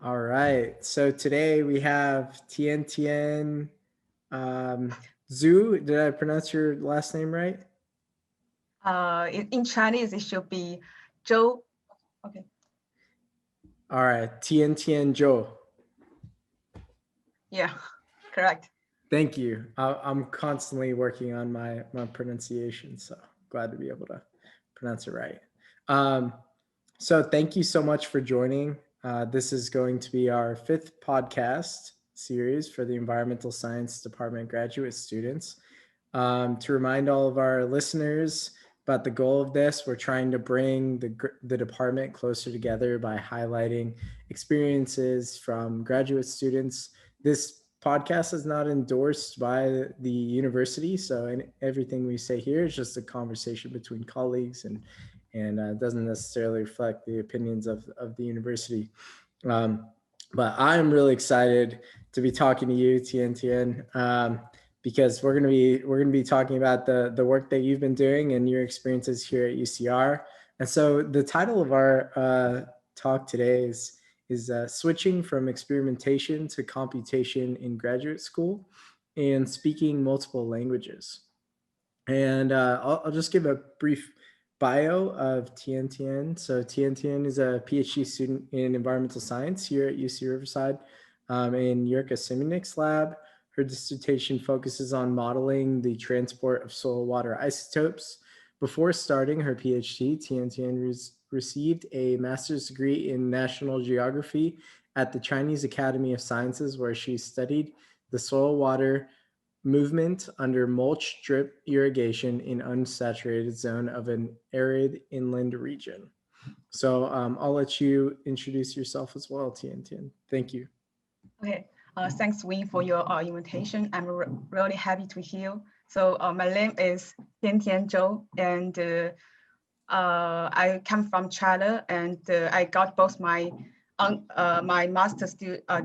All right. So today we have Tiantian Zhou. Did I pronounce your last name right? In Chinese, it should be Zhou. Okay. All right. Tiantian Zhou. Yeah, correct. Thank you. I'm constantly working on my pronunciation, so glad to be able to pronounce it right. Um, so thank you so much for joining. This is going to be our fifth podcast series for the Environmental Science Department graduate students. To remind all of our listeners about the goal of this, we're trying to bring the department closer together by highlighting experiences from graduate students. This podcast is not endorsed by the university, so everything we say here is just a conversation between colleagues and doesn't necessarily reflect the opinions of the university. But I'm really excited to be talking to you, Tian, because we're gonna be talking about the work that you've been doing and your experiences here at UCR. And so the title of our talk today is switching from experimentation to computation in graduate school and speaking multiple languages. And I'll just give a brief bio of Tiantian. So Tiantian is a PhD student in environmental science here at UC Riverside in Jirka Šimunek's lab. Her dissertation focuses on modeling the transport of soil water isotopes. Before starting her PhD, Tiantian received a master's degree in national geography at the Chinese Academy of Sciences, where she studied the soil water movement under mulch drip irrigation in unsaturated zone of an arid inland region. So I'll let you introduce yourself as well, Tiantian. Thank you. Okay. Thanks, Win, for your invitation. I'm really happy to hear. So my name is Tiantian Zhou, and I come from China, and I got both my master's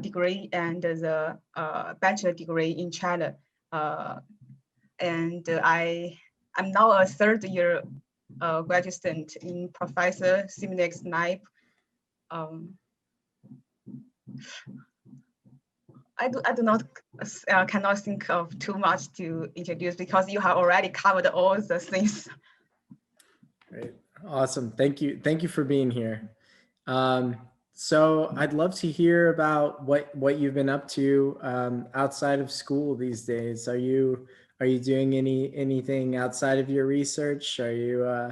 degree and the bachelor degree in China. And I'm now a third year graduate student in Professor Šimunek's lab. I do not cannot think of too much to introduce because you have already covered all the things. Great, awesome. Thank you for being here. So I'd love to hear about what you've been up to outside of school these days. Are you doing anything outside of your research? Are you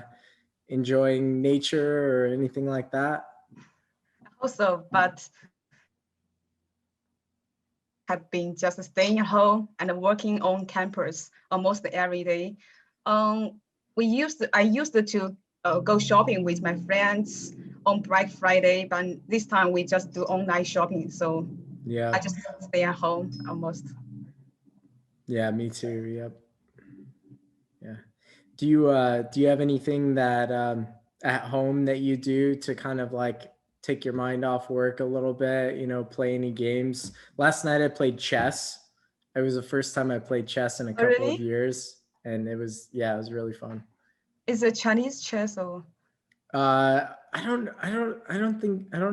enjoying nature or anything like that? Also, but have been just staying at home and working on campus almost every day. I used to go shopping with my friends on Black Friday, but this time we just do online shopping. So Yeah, I just stay at home almost. yeah, me too. Yep. Yeah. Do you have anything that at home that you do to kind of like take your mind off work a little bit, play any games? Last night I played chess. It was the first time I played chess in a Oh, couple of really? years, and it was really fun. Is it Chinese chess or? I don't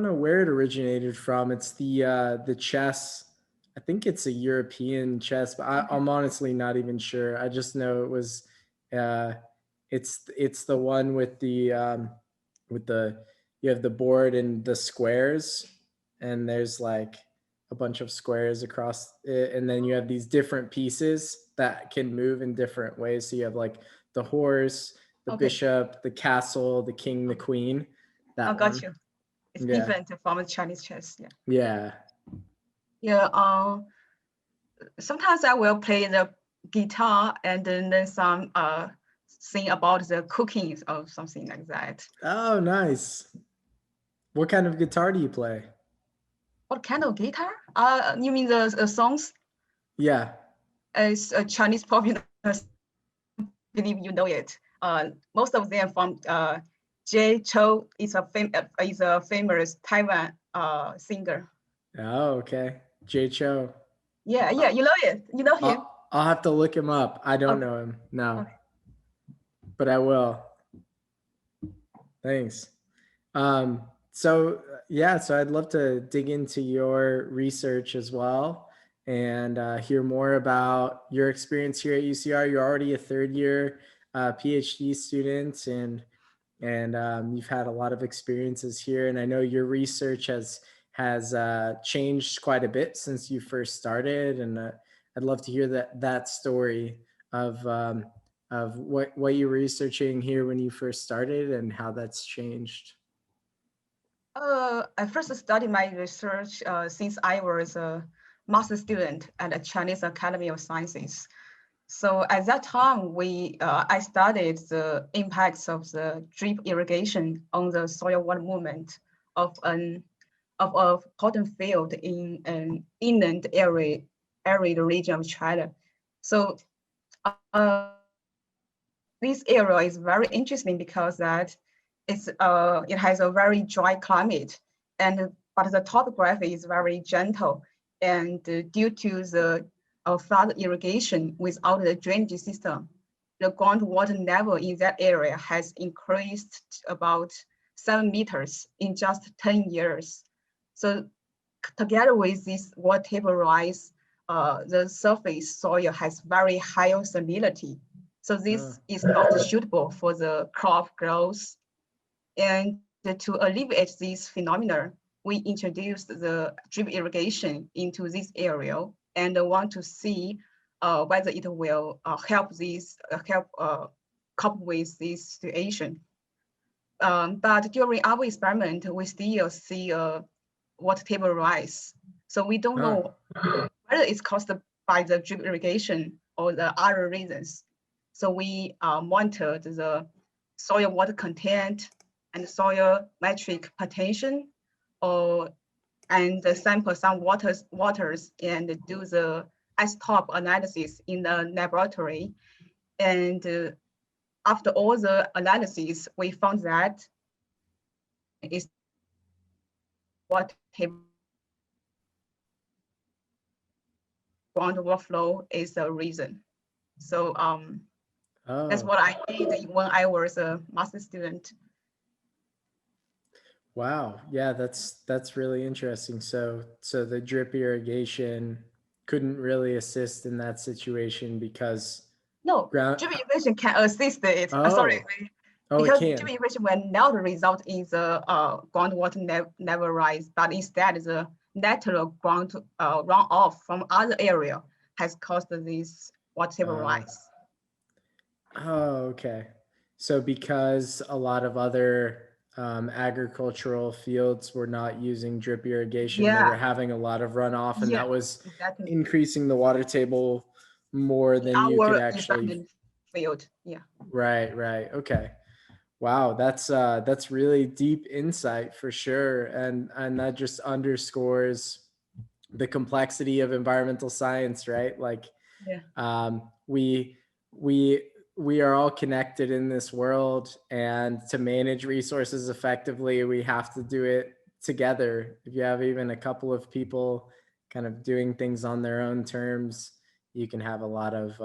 know where it originated from. It's the chess. I think it's a European chess, but Okay. I'm honestly not even sure. I just know it was uh it's the one with the you have the board and the squares, and there's like a bunch of squares across it, and then you have these different pieces that can move in different ways. So you have like the horse, the Okay. bishop, the castle, the king, the queen. I That got one. you. It's Yeah. different from the Chinese chess. Yeah. Yeah. Yeah. Sometimes I will play the guitar and then some sing about the cooking or something like that. Oh, nice. What kind of guitar do you play? What kind of guitar? You mean the songs? Yeah. It's a Chinese popular. Believe you know it. Most of them from Jay Chou is a famous Taiwan singer. Oh, okay. Jay Cho. Yeah, yeah, you know it. You know him. I'll have to look him up. I don't Okay. know him. No. Okay. But I will. Thanks. So yeah, so I'd love to dig into your research as well and hear more about your experience here at UCR. You're already a third year PhD student, and you've had a lot of experiences here. And I know your research has changed quite a bit since you first started. And I'd love to hear that story of what you were researching here when you first started and how that's changed. I first studied my research since I was a master student at the Chinese Academy of Sciences. So at that time, I studied the impacts of the drip irrigation on the soil water movement of a cotton field in an inland arid region of China. So this area is very interesting because it has a very dry climate, but the topography is very gentle, and due to the flood irrigation without the drainage system, the groundwater level in that area has increased about 7 meters in just 10 years. So together with this water table rise, the surface soil has very high salinity. So this is not suitable for the crop growth. And to alleviate this phenomena, we introduced the drip irrigation into this area and want to see whether it will help cope with this situation. But during our experiment, we still see water table rise. So we don't know whether it's caused by the drip irrigation or the other reasons. So we monitored the soil water content and soil metric potential, and sample some waters and do the isotope analysis in the laboratory. And after all the analysis, we found that it's what ground workflow is the reason. So that's what I did when I was a master student. Wow. Yeah, that's really interesting. So the drip irrigation couldn't really assist in that situation because No, ground drip irrigation can assist it. Sorry, it because can. drip irrigation will not result in the groundwater level rise, but instead the natural ground runoff from other area has caused this water table rise. Oh, okay. So because a lot of other agricultural fields were not using drip irrigation, they were having a lot of runoff, and that was exactly increasing the water table more than you could our actually. field. Yeah. Right, right. Okay. Wow, that's really deep insight for sure, and that just underscores the complexity of environmental science, right? Like, Yeah. we we we are all connected in this world, and to manage resources effectively, we have to do it together. If you have even a couple of people kind of doing things on their own terms, you can have a lot of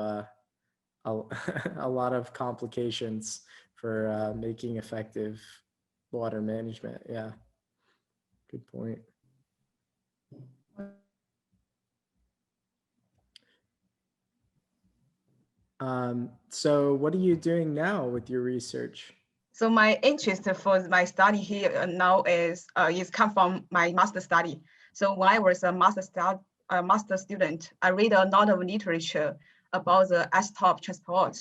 a lot of complications for making effective water management. Yeah, good point. So what are you doing now with your research? So my interest for my study here now is come from my master study. So when I was a master student, I read a lot of literature about the isotope transport.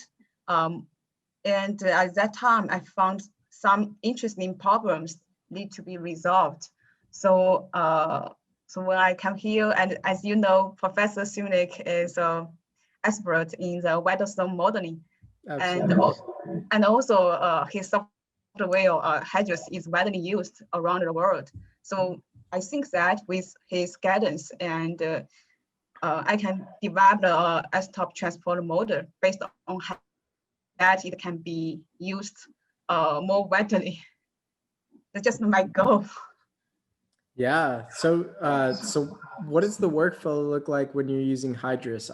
And at that time, I found some interesting problems need to be resolved. So so when I come here, and as you know, Professor Šimunek is an expert in the weatherstone modeling. Absolutely. And also his software Hydrus is widely used around the world. So I think that with his guidance and I can develop the isotope transport model based on how that it can be used more widely. That's just my goal. Yeah. So what does the workflow look like when you're using Hydrus?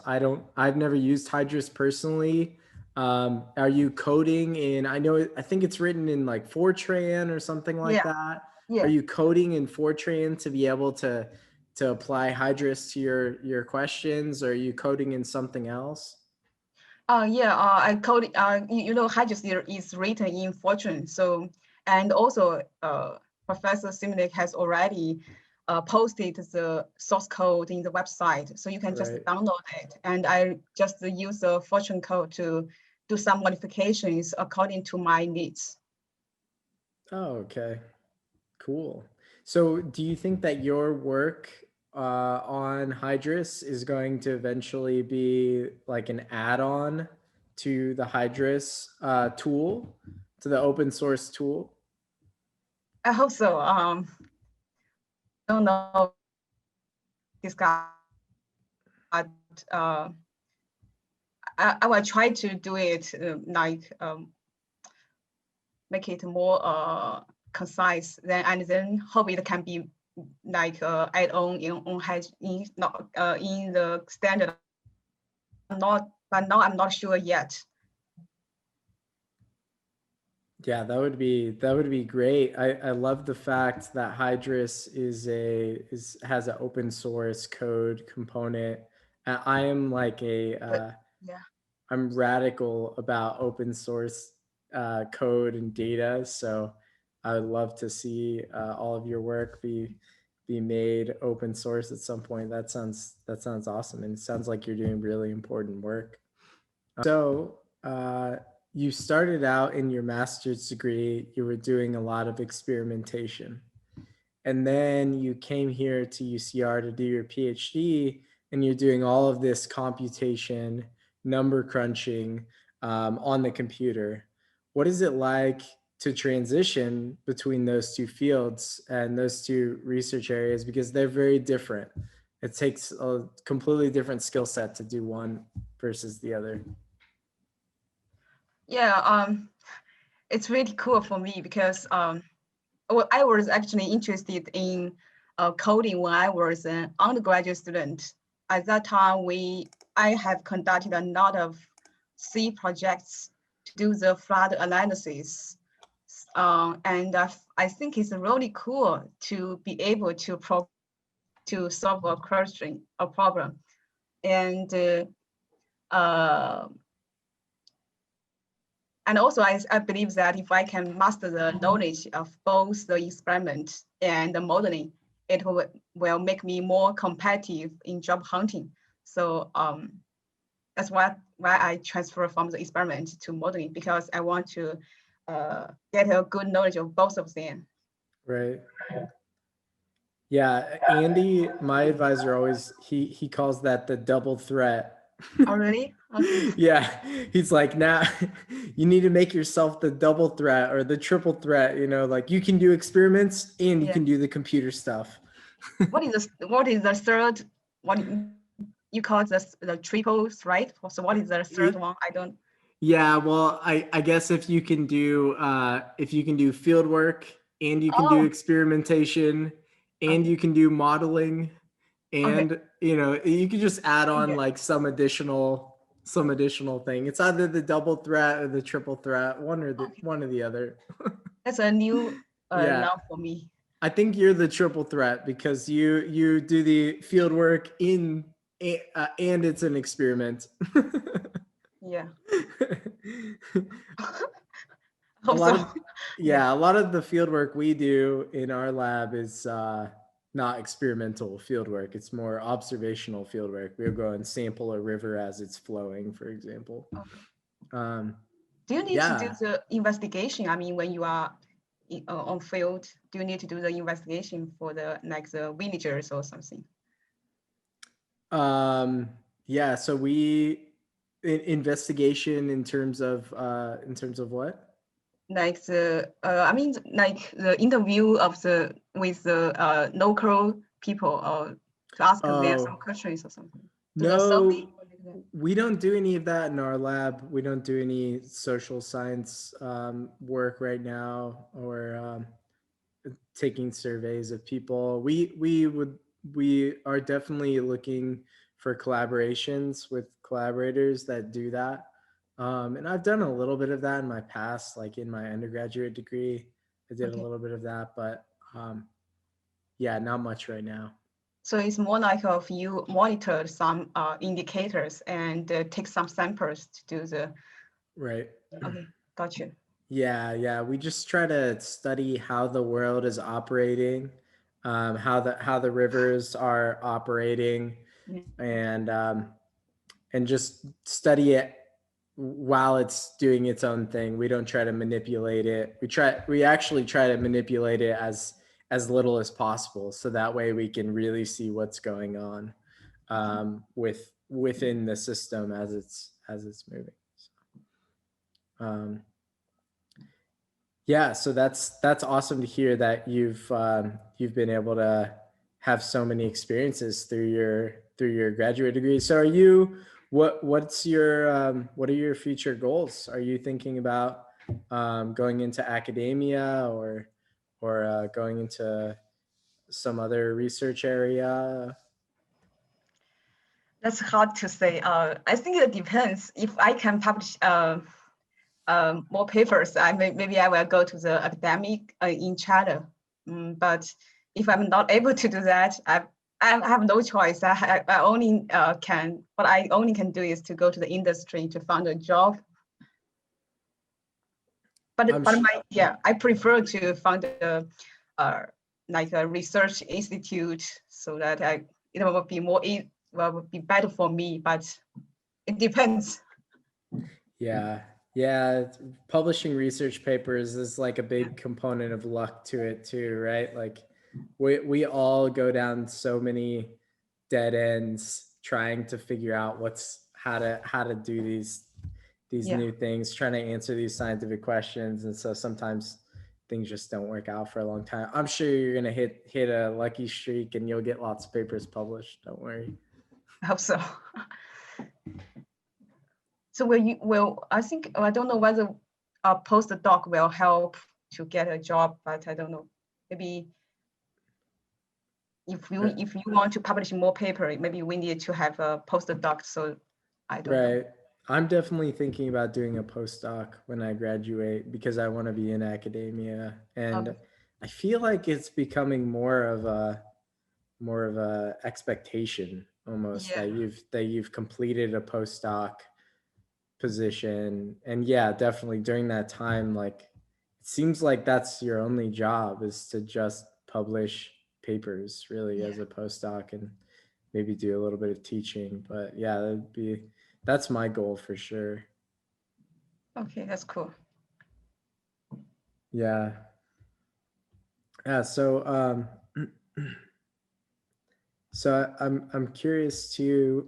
I've never used Hydrus personally. Are you coding in, I think it's written in like Fortran or something like that. Are Yeah. you coding in Fortran to be able to apply Hydrus to your questions? Or are you coding in something else? Yeah, I code, you know, Hydrus is written in Fortran. So, and also, Professor Šimunek has already posted the source code in the website. So you can just Right. download it. And I just use the Fortran code to do some modifications according to my needs. Oh, okay. Cool. So do you think that your work on Hydrus is going to eventually be like an add-on to the Hydrus tool, to the open source tool? I hope so. Don't know discuss, but I will try to do it like make it more concise. Then hope it can be like add-on in not in the standard. But now I'm not sure yet. Yeah, that would be great. I love the fact that Hydrus has an open source code component. I am like But yeah. I'm radical about open source code and data. So I would love to see all of your work be made open source at some point. That sounds awesome, and it sounds like you're doing really important work. So you started out in your master's degree. You were doing a lot of experimentation, and then you came here to UCR to do your PhD, and you're doing all of this computation, number crunching on the computer. What is it like to transition between those two fields and those two research areas? Because they're very different. It takes a completely different skill set to do one versus the other. Yeah, it's really cool for me because well, I was actually interested in coding when I was an undergraduate student. At that time, I have conducted a lot of C projects to do the flood analysis. And I think it's really cool to be able to solve a question, a problem. And uh, and also, I believe that if I can master the knowledge of both the experiment and the modeling, it will make me more competitive in job hunting. So that's why I transfer from the experiment to modeling, because I want to get a good knowledge of both of them. Right. Yeah, Andy, my advisor always he calls that the double threat. Already? Okay. Yeah, he's like, now you need to make yourself the double threat or the triple threat, like you can do experiments and you Yeah. can do the computer stuff. What is the third? What you call the triples, right? So what is the third one? I don't. Yeah, well, I guess if you can do field work and you can do Oh, experimentation and okay. you can do modeling Okay. and you can just add on Yeah. like some additional thing. It's either the double threat or the triple threat, Okay. one or the other. That's a new Yeah, now for me. I think you're the triple threat because you do the field work and it's an experiment. Yeah. A Hope lot so. of Yeah. Yeah, a lot of the field work we do in our lab is not experimental field work. It's more observational field work. We'll go and sample a river as it's flowing, for example. Okay. um Do you need to do yeah. the investigation? I mean, when you are on field, do you need to do the investigation for the like the villagers or something? um yeah, so investigation in terms of what? Like the I mean, like the interview of the with the local people, or to ask them some Oh, questions or something. Do the survey no, or like that? we don't do any of that in our lab. We don't do any social science work right now, or taking surveys of people. We are definitely looking for collaborations with collaborators that do that. And I've done a little bit of that in my past, like in my undergraduate degree. I did a Okay. little bit of that, but Yeah, not much right now. So it's more like of you monitor some indicators and take some samples to do the. Right. Okay, got you. Yeah. We just try to study how the world is operating, how the rivers are operating, Yeah. and just study it while it's doing its own thing. We don't try to manipulate it. We actually try to manipulate it as little as possible, so that way we can really see what's going on within the system as it's moving. So, yeah, so that's awesome to hear that you've been able to have so many experiences through your graduate degree. So what are your future goals? Are you thinking about going into academia or going into some other research area? That's hard to say. I think it depends. If I can publish more papers, maybe I will go to the academic in China. But if I'm not able to do that, I have no choice. I only what I only can do is to go to the industry to find a job. But I prefer to find a like a research institute so that it will be will be better for me. But it depends. Yeah, publishing research papers is like a big component of luck to it too, right? Like we all go down so many dead ends trying to figure out how to do these new things, trying to answer these scientific questions, and so sometimes things just don't work out for a long time. I'm sure you're gonna hit a lucky streak and you'll get lots of papers published. Don't worry. I hope so. So I think, I don't know whether a postdoc will help to get a job, but I don't know. Maybe if you want to publish more paper, maybe we need to have a postdoc. So I don't know. Right. I'm definitely thinking about doing a postdoc when I graduate because I want to be in academia, and I feel like it's becoming more of a expectation almost that you've completed a postdoc position. And yeah, definitely during that time, like it seems like that's your only job is to just publish papers really as a postdoc and maybe do a little bit of teaching. But yeah, that's my goal for sure. Okay, that's cool. Yeah. So so I'm curious too,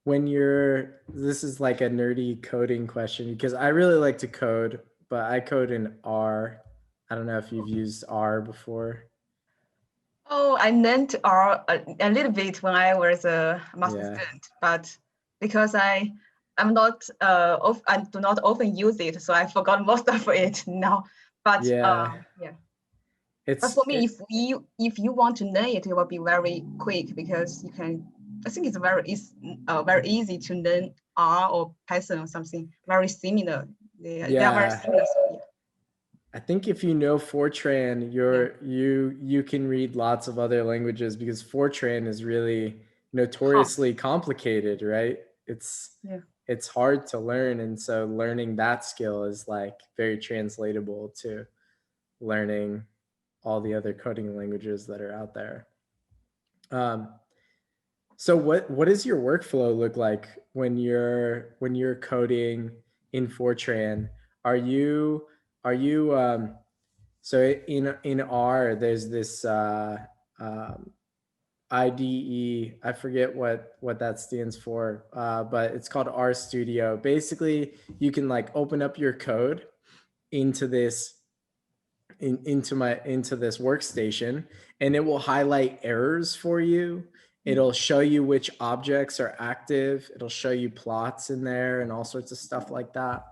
when this is like a nerdy coding question because I really like to code, but I code in R. I don't know if you've used R before. Oh, I learned R a little bit when I was a master student, but because I'm not I do not often use it, so I forgot most of it now. But but for me, if you want to learn it, it will be very quick because you can. I think it's very easy to learn R or Python or something very similar. They are very similar. So, I think if you know Fortran, you can read lots of other languages because Fortran is really notoriously complicated, right? It's hard to learn, and so learning that skill is like very translatable to learning all the other coding languages that are out there. So what does your workflow look like when you're coding in Fortran? Are you so in R there's this IDE, I forget what that stands for, but it's called R Studio. Basically, you can like open up your code into this into this workstation, and it will highlight errors for you. It'll show you which objects are active. It'll show you plots in there and all sorts of stuff like that.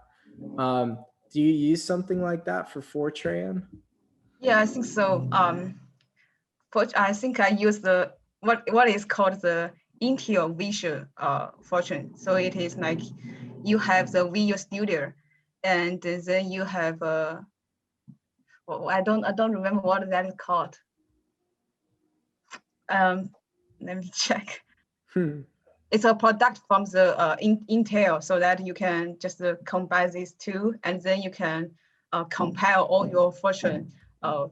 Do you use something like that for Fortran? Yeah, I think so. I think I use the what is called the Intel Visual Fortran. So it is like you have the Visual Studio, and then you have well, I don't remember what that is called. Let me check. It's a product from the Intel, so that you can just combine these two, and then you can compile all your version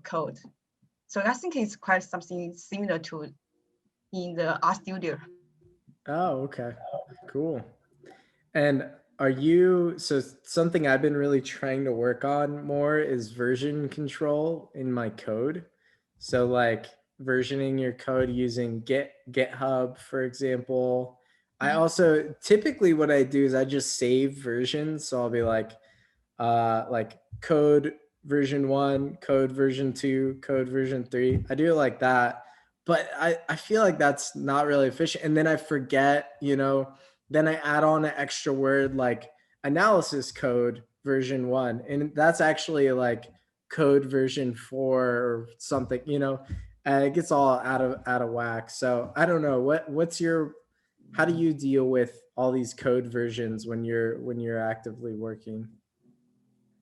code. So I think it's quite something similar to in the RStudio. Oh, okay, cool. And are you, so something I've been really trying to work on more is version control in my code. So like versioning your code using GitHub, for example. I also, typically what I do is I just save versions. So I'll be like code version 1, code version 2, code version 3. I do it like that. But I feel like that's not really efficient. And then I forget, then I add on an extra word like analysis code version 1. And that's actually like code version 4 or something, it gets all out of whack. So I don't know. How do you deal with all these code versions when you're actively working?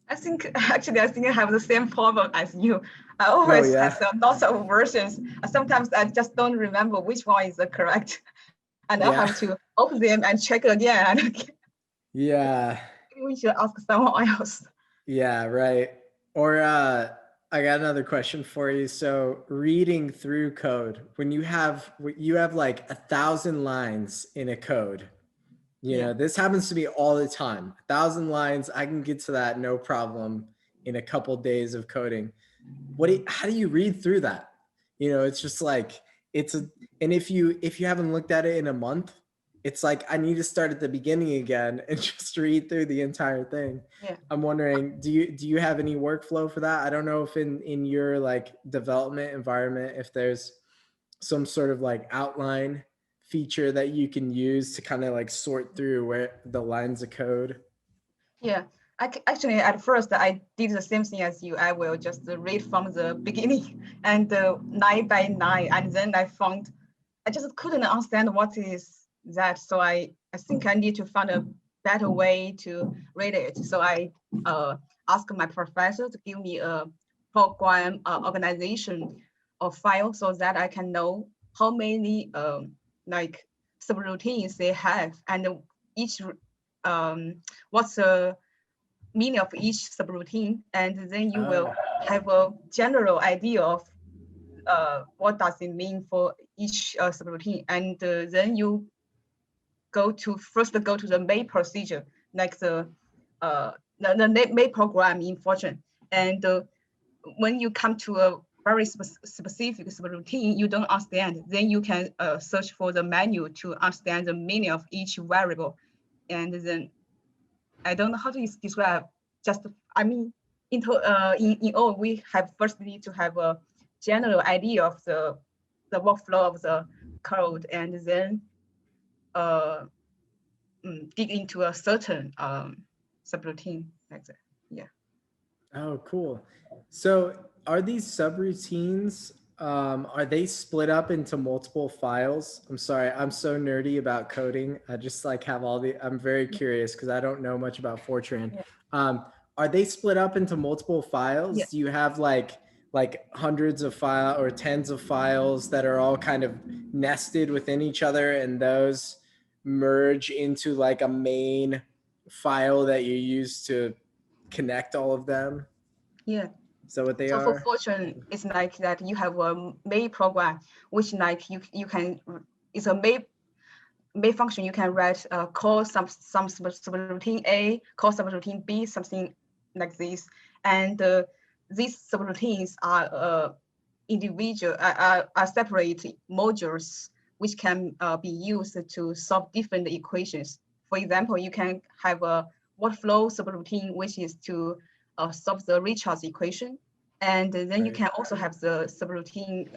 I think actually I have the same problem as you. I Oh always yeah. have lots of versions. Sometimes I just don't remember which one is the correct, and I have to open them and check again. Yeah. We should ask someone else. Yeah, right. Or I got another question for you. So reading through code, when you have like 1,000 lines in a code, this happens to me all the time. 1,000 lines, I can get to that no problem in a couple days of coding. How do you read through that? It's just like and if you haven't looked at it in a month, it's like I need to start at the beginning again and just read through the entire thing. Yeah. I'm wondering, do you have any workflow for that? I don't know if in your like development environment, if there's some sort of like outline feature that you can use to kind of like sort through where the lines of code. Yeah, actually at first I did the same thing as you. I will just read from the beginning and line by line, and then I found I just couldn't understand what is that. So I think I need to find a better way to read it. So I asked my professor to give me a program organization of file so that I can know how many like subroutines they have, and each what's the meaning of each subroutine, and then you will have a general idea of what does it mean for each subroutine, and then you first go to the main procedure, like the main program in Fortran, and when you come to a very specific subroutine you don't understand, then you can search for the manual to understand the meaning of each variable, and then I don't know how to describe. In all, we have first need to have a general idea of the workflow of the code, and then dig into a certain subroutine like that. Yeah. Oh, cool. So are these subroutines, are they split up into multiple files? I'm sorry, I'm so nerdy about coding. I just like have I'm very curious because I don't know much about Fortran. Yeah. Are they split up into multiple files? Yeah. Do you have like hundreds of files or tens of files that are all kind of nested within each other, and those merge into like a main file that you use to connect all of them? Yeah. So what they So for are? Fortran, it's like that you have a main program, which like you can, it's a main function. You can write call some subroutine A, call subroutine B, something like this. And these subroutines are individual, are separate modules which can be used to solve different equations. For example, you can have a workflow subroutine, which is to solve the recharge equation. And then you can also have the subroutine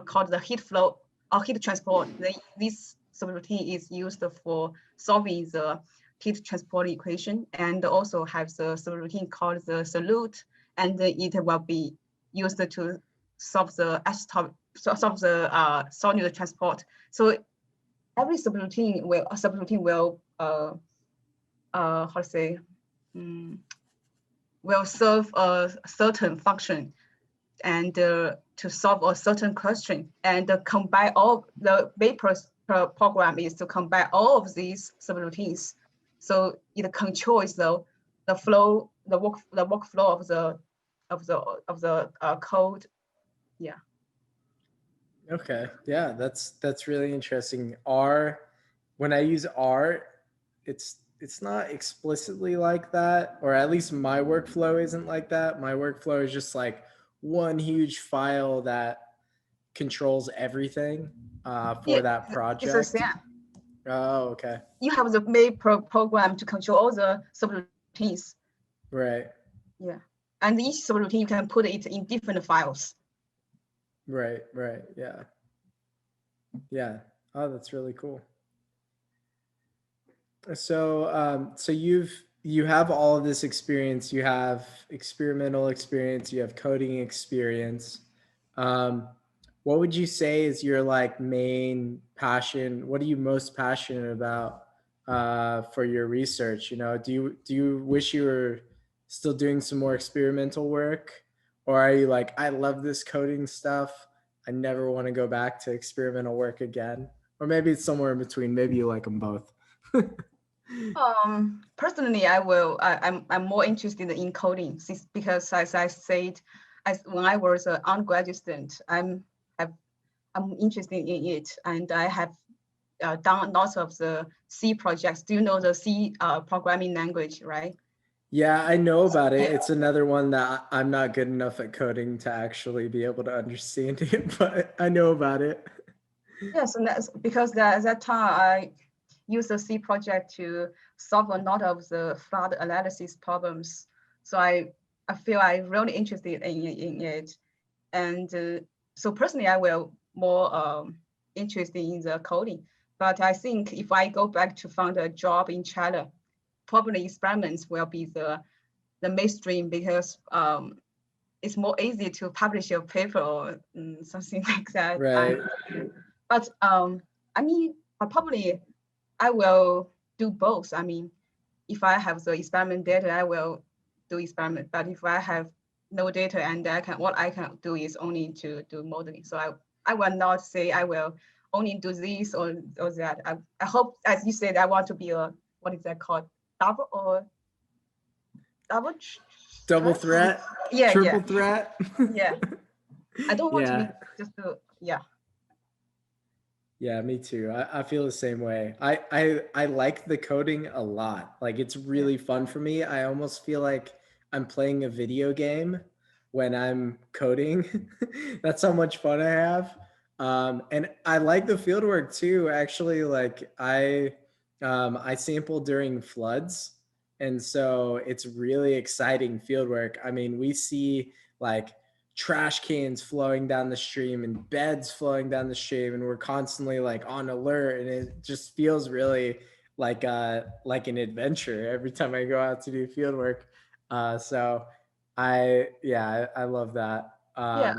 called the heat flow or heat transport. This subroutine is used for solving the heat transport equation, and also have the subroutine called the solute, and it will be used to solve the solute transport. So every subroutine will how to say will serve a certain function and to solve a certain question, and combine all the vapors program is to combine all of these subroutines. So it controls the flow, the workflow of the code. Yeah. Okay. Yeah, that's really interesting. R, when I use R, it's not explicitly like that, or at least my workflow isn't like that. My workflow is just like one huge file that controls everything Yeah, for that it's the project. same. Oh, okay. You have the main program to control all the subroutines. Right. Yeah. And each subroutine, you can put it in different files. Right. Right. Yeah. Yeah. Oh, that's really cool. So, so you have all of this experience. You have experimental experience. You have coding experience. Um, what would you say is your like main passion? What are you most passionate about for your research? You know, do you wish you were still doing some more experimental work, or are you like, I love this coding stuff. I never want to go back to experimental work again, or maybe it's somewhere in between. Maybe you like them both. Personally, I'm more interested in coding because as I said, when I was an undergraduate student, I'm interested in it, and I have done lots of the C projects. Do you know the C programming language, right? Yeah, I know about it. It's another one that I'm not good enough at coding to actually be able to understand it, but I know about it. Yes, and that's because at that time I used the C project to solve a lot of the flood analysis problems. So I feel I'm really interested in it. And so personally, I will more interested in the coding. But I think if I go back to find a job in China, probably experiments will be the mainstream because it's more easy to publish a paper or something like that. Right. But I mean, probably I will do both. I mean, if I have the experiment data, I will do experiment. But if I have no data and what I can do is only to do modeling. So I will not say I will only do this or that. I hope, as you said, I want to be a, what is that called? Double or double Double threat? threat, Yeah, triple yeah, threat. yeah. I don't want to be Yeah. just yeah. Yeah, me too. I feel the same way. I like the coding a lot. Like it's Yeah. really fun for me. I almost feel like I'm playing a video game when I'm coding. That's how much fun I have. And I like the fieldwork too. Actually, like I sample during floods, and so it's really exciting fieldwork. I mean, we see like trash cans flowing down the stream and beds flowing down the stream, and we're constantly like on alert, and it just feels really like an adventure every time I go out to do field work. So I love that. Yeah,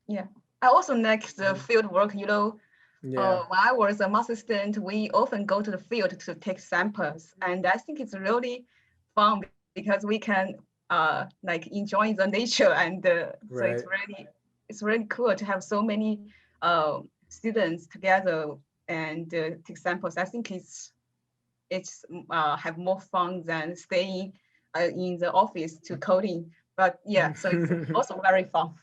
yeah. I also like the field work, you know. Yeah. When I was a master student, we often go to the field to take samples, and I think it's really fun because we can like enjoy the nature, and so Right. it's really cool to have so many students together and take samples. I think it's have more fun than staying in the office to coding. But yeah, so it's also very fun.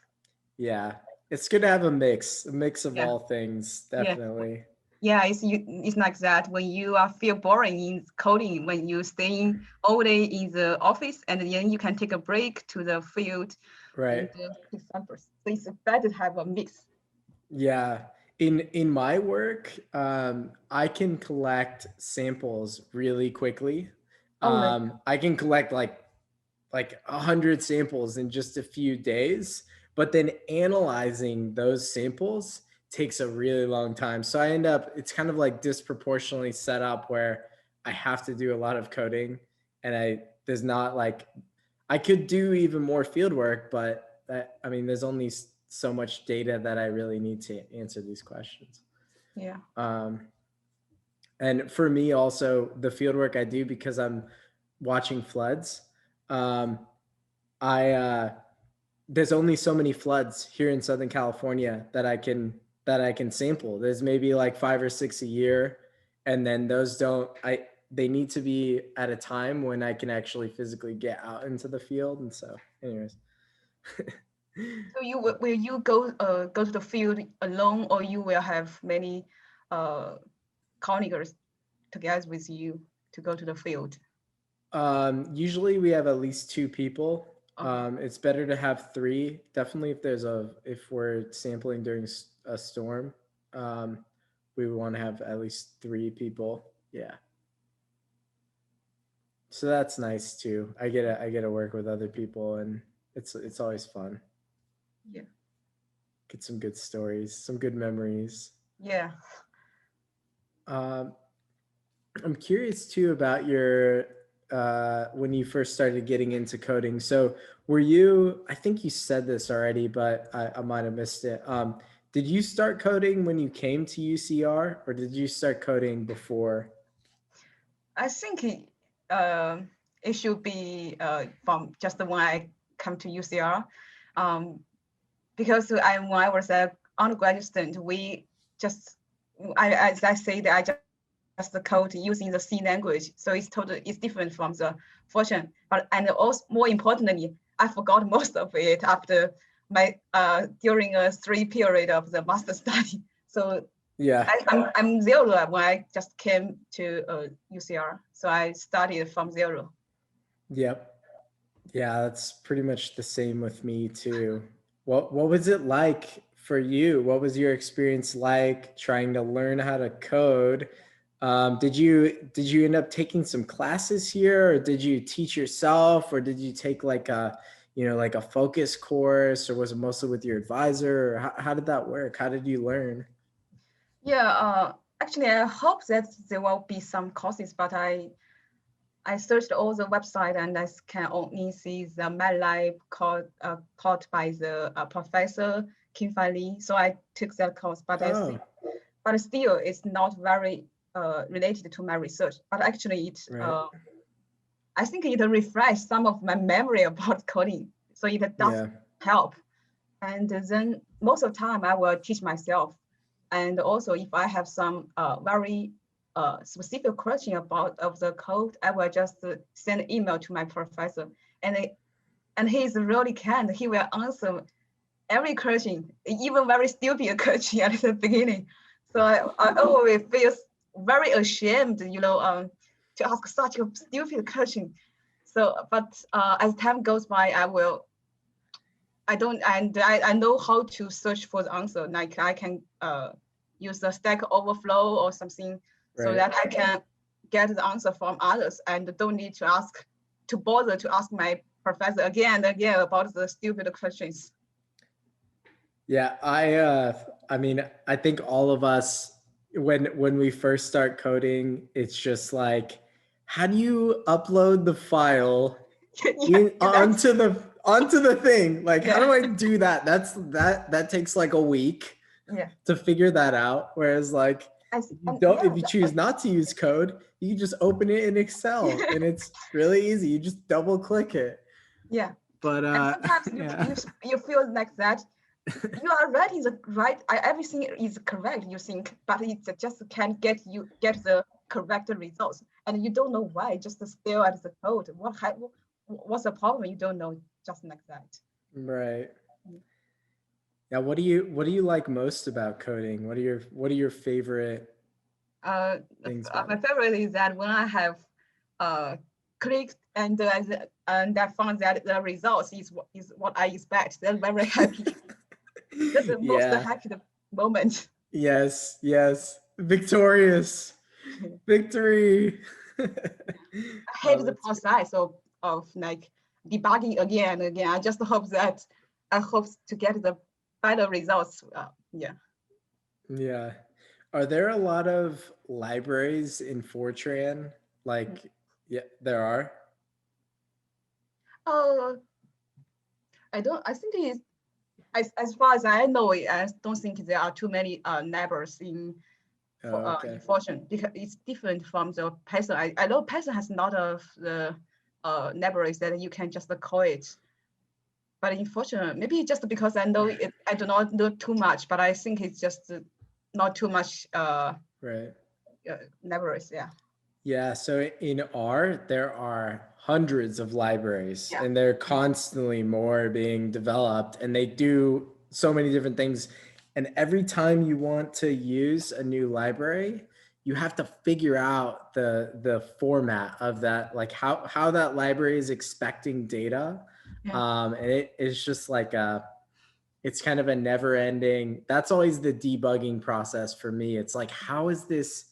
Yeah, it's good to have a mix of Yeah, all things, yeah. definitely. Yeah, it's like that when you are feel boring in coding, when you staying all day in the office and then you can take a break to the field Right. and take samples. So it's better to have a mix. Yeah. In my work, I can collect samples really quickly. Oh, really? I can collect like 100 samples in just a few days, but then analyzing those samples takes a really long time. So I end up, it's kind of like disproportionately set up where I have to do a lot of coding, and there's not like, I could do even more field work, but I mean, there's only so much data that I really need to answer these questions. Yeah. Um, and for me also, the field work I do, because I'm watching floods, um, there's only so many floods here in Southern California that I can sample. There's maybe like 5 or 6 a year, and then those don't I they need to be at a time when I can actually physically get out into the field. And so, anyways. So will you go to the field alone, or you will have many colleagues together with you to go to the field? Usually we have at least 2 people. Okay. It's better to have 3. Definitely if we're sampling during a storm, we would want to have at least 3 people. Yeah. So that's nice too. I get to work with other people, and it's always fun. Yeah. Get some good stories, some good memories. Yeah. Um, I'm curious too about your when you first started getting into coding. So were you? I think you said this already, but I might have missed it. Did you start coding when you came to UCR, or did you start coding before? I think it should be from just when I come to UCR, because when I was an undergraduate student, we just as I say that I just the code using the C language, so it's different from the Fortran. But and also more importantly, I forgot most of it after my during a 3 period of the master study. So Yeah. I'm zero when I just came to UCR. So I started from zero. Yep. Yeah, that's pretty much the same with me too. What was it like for you? What was your experience like trying to learn how to code? Did you end up taking some classes here, or did you teach yourself, or did you take like a focus course, or was it mostly with your advisor? Or how did that work? How did you learn? Yeah, actually, I hope that there will be some courses, but I searched all the website and I can only see the MATLAB taught by the professor Kim Fan Lee. So I took that course, but Oh, but still it's not very related to my research. But actually, right. I think it refreshed some of my memory about coding. So it does Yeah. help. And then most of the time I will teach myself. And also if I have some very specific question about of the code, I will just send an email to my professor. And he's really kind. He will answer every question, even very stupid question at the beginning. So I always feel very ashamed, to ask such a stupid question. So, but as time goes by, I don't, and I know how to search for the answer. Like I can use the Stack Overflow or something, so Right. that I can get the answer from others and don't need to bother to ask my professor again and again about the stupid questions. Yeah, I mean, I think all of us when we first start coding, it's just like, how do you upload the file Yeah, that's onto the thing? Like, how yeah, do I do that? That takes like a week yeah. to figure that out. Whereas like if Yeah, you choose not to use code, you can just open it in Excel, and it's really easy. You just double click it. yeah. But And sometimes yeah. you feel like that you are writing the right, everything is correct, you think, but it just can't get the correct results, and you don't know why. Just stare at the code. What's the problem? You don't know, just like that. Right. Yeah, what do you like most about coding? What are your favorite Uh, things about my it? favorite is that when I have clicked and I found that the results is what I expect. That's very happy. That's the most Yeah. happy moment. Yes, yes. Victorious. Victory. I Oh, hate the that's great. process of like debugging again and again. I hope to get the better results. Yeah. Yeah. Are there a lot of libraries in Fortran? Like, yeah, there are. Oh, I don't. I think it's as far as I know, I don't think there are too many neighbors Oh, in okay. Fortune, because it's different from the Python. I know Python has a lot of the neighbors that you can just call it. but unfortunately, maybe just because I know it, I do not know too much, but I think it's just not too much Right. libraries. Yeah. Yeah. So in R, there are hundreds of libraries, Yeah. and there are constantly more being developed, and they do so many different things. And every time you want to use a new library, you have to figure out the format of that, like how that library is expecting data. Yeah. And it is just like it's kind of a never ending, that's always the debugging process for me. It's like, how is this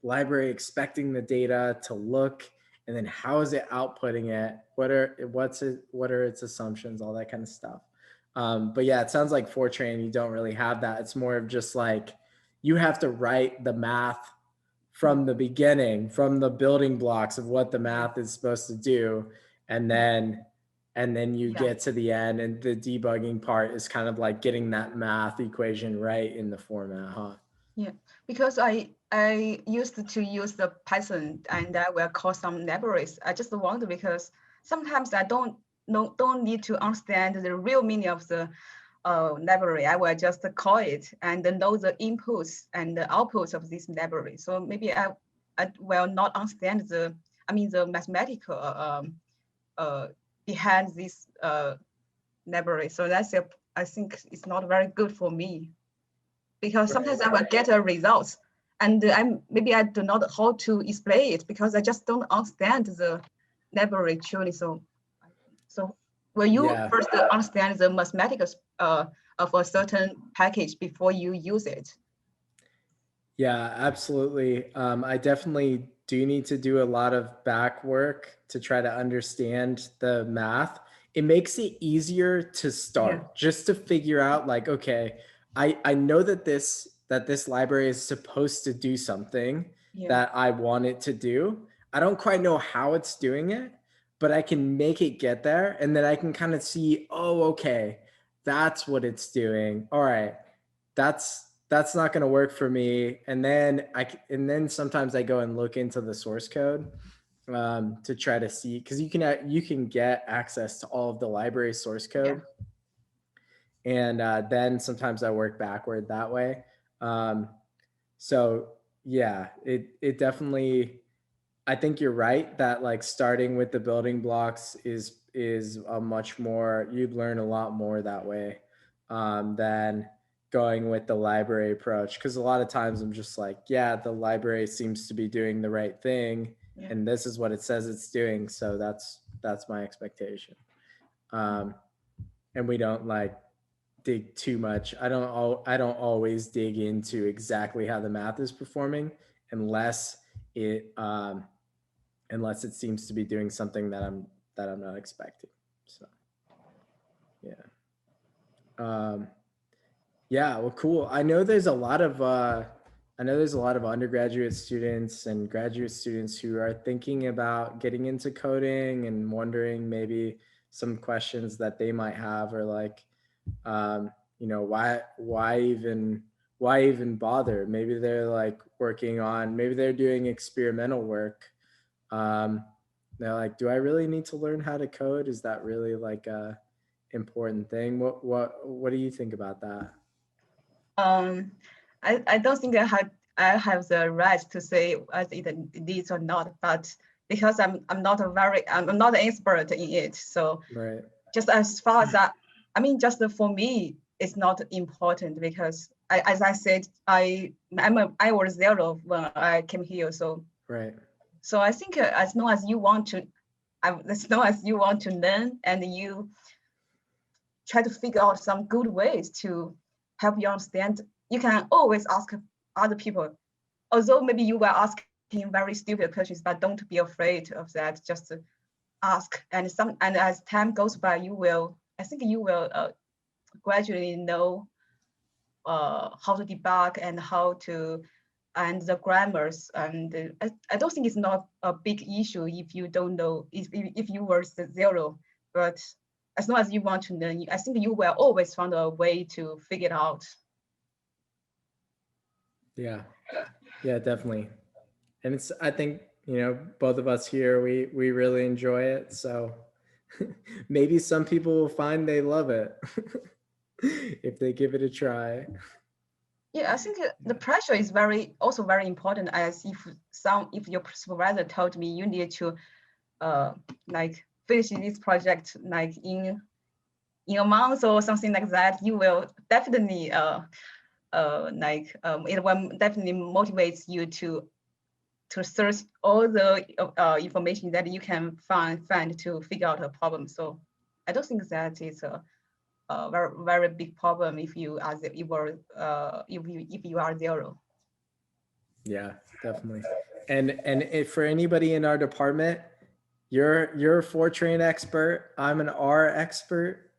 library expecting the data to look? And then how is it outputting it? What are its assumptions, all that kind of stuff. But yeah, it sounds like Fortran, you don't really have that. It's more of just like, you have to write the math from the beginning, from the building blocks of what the math is supposed to do. And then you get to the end, and the debugging part is kind of like getting that math equation right in the format, huh? Yeah, because I used to use the Python, and I will call some libraries. I just wonder because sometimes I don't need to understand the real meaning of the library. I will just call it and know the inputs and the outputs of this library. So maybe I will not understand the mathematical behind this library. So I think it's not very good for me, because sometimes I will get a results and maybe I do not know how to explain it because I just don't understand the library truly. So will you first understand the mathematics of a certain package before you use it? Yeah, absolutely. I definitely do need to do a lot of back work to try to understand the math. It makes it easier to start, just to figure out like, okay, I know that this library is supposed to do something that I want it to do. I don't quite know how it's doing it, but I can make it get there, and then I can kind of see, oh, okay, that's what it's doing. All right, that's not going to work for me. And then sometimes I go and look into the source code to try to see, because you can get access to all of the library source code. And then sometimes I work backward that way. So yeah, it definitely, I think you're right that like starting with the building blocks is a much more, you'd learn a lot more that way than going with the library approach. Because a lot of times I'm just like, yeah, the library seems to be doing the right thing, and this is what it says it's doing, so that's my expectation. And we don't like dig too much. I don't always dig into exactly how the math is performing unless it unless it seems to be doing something that I'm not expecting. So yeah. Yeah, well, cool. I know there's a lot of undergraduate students and graduate students who are thinking about getting into coding and wondering maybe some questions that they might have, or like, why even bother? Maybe they're like maybe they're doing experimental work. They're like, do I really need to learn how to code? Is that really like a important thing? What do you think about that? I don't think I have the right to say whether it needs or not, but because I'm not an expert in it. So just as far as that, just for me, it's not important because as I said, I was zero when I came here. So so I think as long as you want to learn and you try to figure out some good ways to help you understand, you can always ask other people. Although maybe you will ask him very stupid questions, but don't be afraid of that. Just ask, and as time goes by, I think you will gradually know how to debug and and the grammars. And I don't think it's not a big issue if you don't know, if you were zero. But as long as you want to learn, I think you will always find a way to figure it out. Yeah, definitely. And I think, both of us here, we really enjoy it. So Maybe some people will find they love it if they give it a try. Yeah, I think the pressure is also very important. As if your supervisor told me you need to like finish this project like in a month or something like that, you will definitely it will definitely motivates you to search all the information that you can find to figure out a problem. So I don't think that is a very big problem if you are if you are zero. Yeah, definitely. And if for anybody in our department, you're a Fortran expert. I'm an R expert.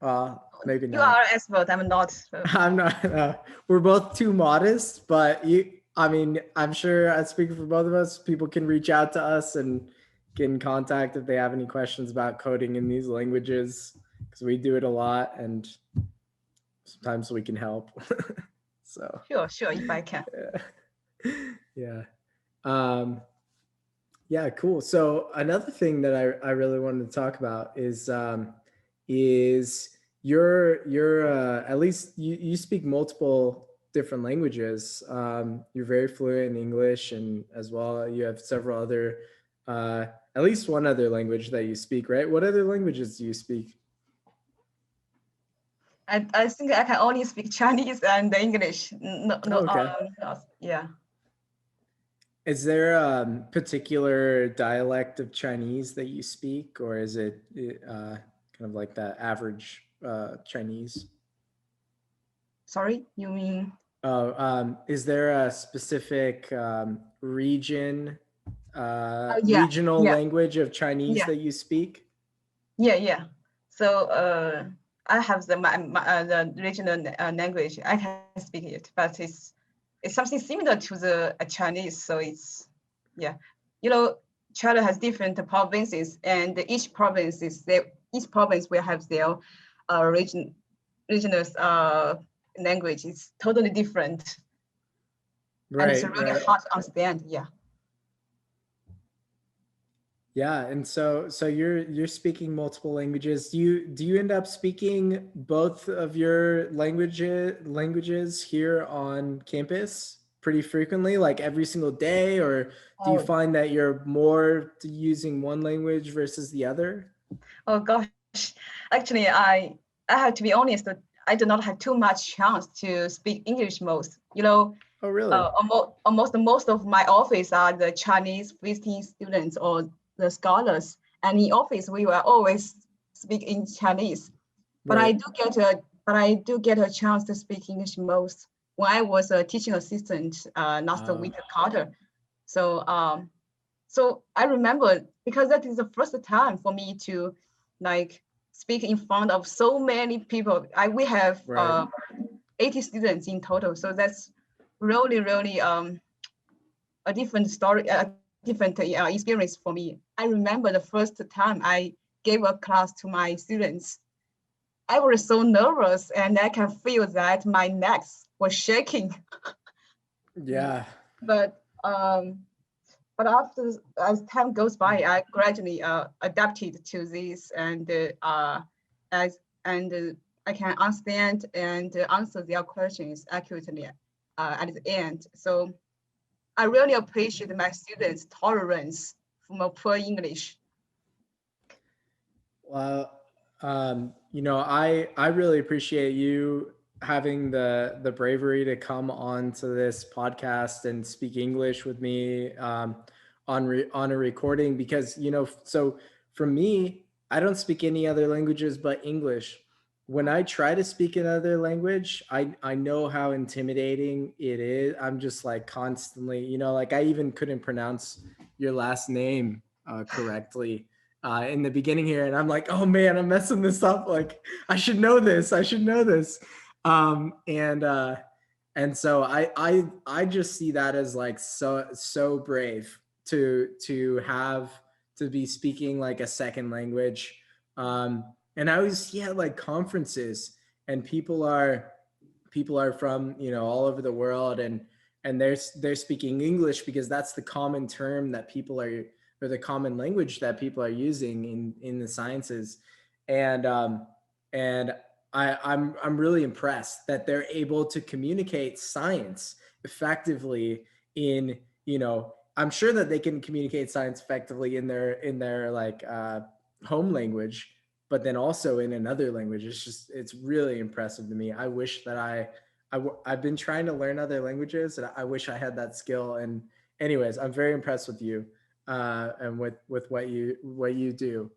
Maybe You are not. an expert. I'm not. I'm not. We're both too modest, but you. I mean, I'm sure I speak for both of us. People can reach out to us and get in contact if they have any questions about coding in these languages, because we do it a lot, and sometimes we can help. So. Sure. If I can. Yeah. Um, yeah, cool. So another thing that I really wanted to talk about is you're at least you speak multiple different languages. You're very fluent in English, and as well you have several other uh, at least one other language that you speak, right? What other languages do you speak? I think I can only speak Chinese and English. Oh, okay. Yeah. Is there a particular dialect of Chinese that you speak, or is it kind of like the average Chinese? Sorry, you mean? Oh, is there a specific region, Yeah, regional yeah, language of Chinese yeah, that you speak? yeah. So I have the regional language. I can speak it, but it's something similar to the Chinese. So it's yeah, you know, China has different provinces, and each province will have their regional language. It's totally different, and it's Right, really right. hard to understand. Yeah. Yeah, and so you're speaking multiple languages. Do you end up speaking both of your languages here on campus pretty frequently, like every single day, or do you Oh, find that you're more using one language versus the other? oh gosh. Actually, I have to be honest. I do not have too much chance to speak English most. Oh, really? Almost most of my office are the Chinese visiting students or the scholars. And in office, we will always speak in Chinese. But Right. I do get a chance to speak English most when I was a teaching assistant last winter quarter. So so I remember because that is the first time for me to like speak in front of so many people. We have Right. 80 students in total. So that's really a different story, a different experience for me. I remember the first time I gave a class to my students. I was so nervous, and I can feel that my neck was shaking. Yeah. But after as time goes by, I gradually adapted to this, and as and I can understand and answer their questions accurately at the end. So I really appreciate my students' tolerance for my poor English. Well, I really appreciate you having the bravery to come on to this podcast and speak English with me on a recording, because so for me, I don't speak any other languages but English. When I try to speak another language, I know how intimidating it is. I'm just like constantly, like I even couldn't pronounce your last name correctly in the beginning here, and I'm like, oh man, I'm messing this up. Like, I should know this. I should know this. And so I just see that as like so brave to be speaking like a second language. And I always see at like conferences, and people are from all over the world, and they're speaking English because that's the common term that people are, or the common language that people are using in the sciences. and and I'm really impressed that they're able to communicate science effectively in, you know, I'm sure that they can communicate science effectively in their like home language, but then also in another language. It's just, it's really impressive to me. I wish that I've been trying to learn other languages, and I wish I had that skill. And anyways, I'm very impressed with you and with what you do.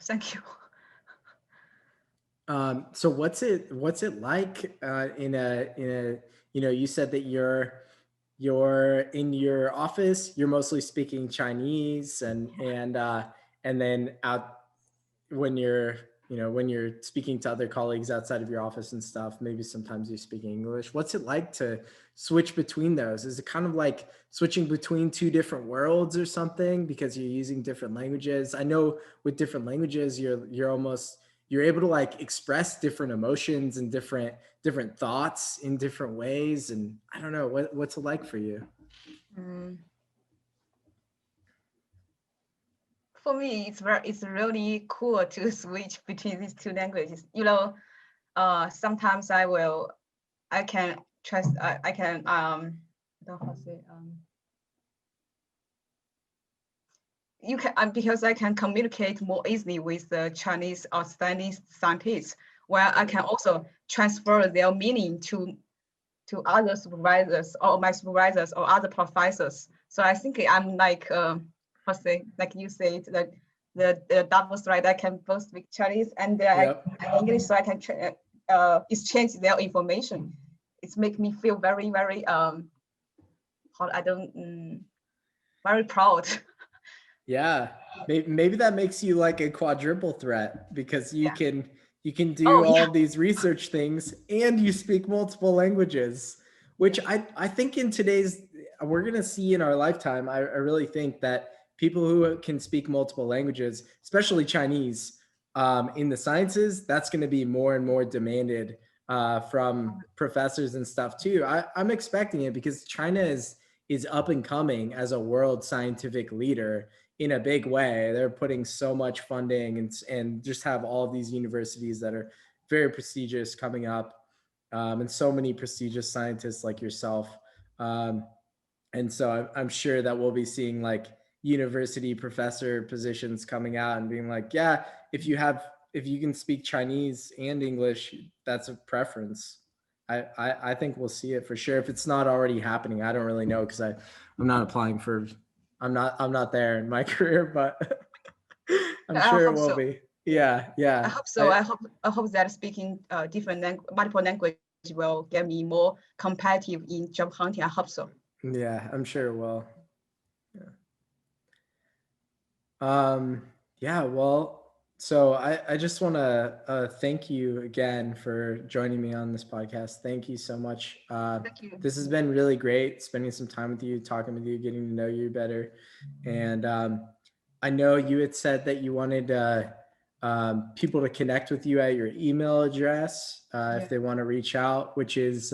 Thank you. So what's it like in a, you know, you said that you're in your office, you're mostly speaking Chinese, and then out when you're, you know, when you're speaking to other colleagues outside of your office and stuff, maybe sometimes you're speaking English. What's it like to switch between those? Is it kind of like switching between two different worlds or something because you're using different languages? I know with different languages, you're almost, you're able to like express different emotions and different thoughts in different ways. And I don't know, what's it like for you? Mm. For me, it's really cool to switch between these two languages. You know, sometimes I can trust I can I don't know how to say you can because I can communicate more easily with the Chinese or Chinese scientists, where I can also transfer their meaning to other supervisors or my supervisors or other professors. So I think I'm like how to say, like you said, that the double threat. I can both speak Chinese and Yep. English, so I can exchange their information. It's make me feel very very how I don't very proud. Yeah, maybe that makes you like a quadruple threat because Yeah. you can Oh do yeah. all of these research things and you speak multiple languages, which I think in today's, we're gonna see in our lifetime. I really think that people who can speak multiple languages, especially Chinese, in the sciences, that's going to be more and more demanded from professors and stuff too. I'm expecting it because China is up and coming as a world scientific leader in a big way. They're putting so much funding and just have all of these universities that are very prestigious coming up, and so many prestigious scientists like yourself. Um, and so I'm sure that we'll be seeing like university professor positions coming out and being like, yeah, if you can speak Chinese and English, that's a preference. I think we'll see it for sure. If it's not already happening, I don't really know because I'm not applying for, I'm not there in my career, but I'm I sure it hope will so. be. Yeah, I yeah. hope so. I hope that speaking multiple language will get me more competitive in job hunting. I hope so. Yeah, I'm sure it will. Yeah. Um, yeah, well, so I just want to thank you again for joining me on this podcast. Thank you so much. Thank you. This has been really great spending some time with you, talking with you, getting to know you better. And I know you had said that you wanted people to connect with you at your email address if Yeah. they want to reach out, which is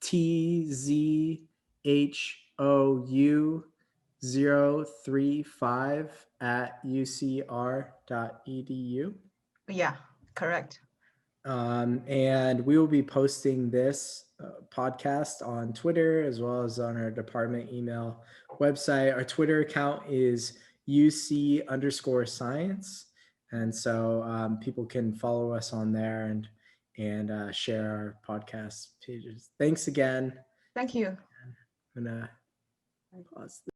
tzhou035 at ucr.edu. Yeah. Correct. And we will be posting this podcast on Twitter as well as on our department email website. Our Twitter account is UC_science. And so people can follow us on there and share our podcast pages. Thanks again. Thank you. I'm gonna pause.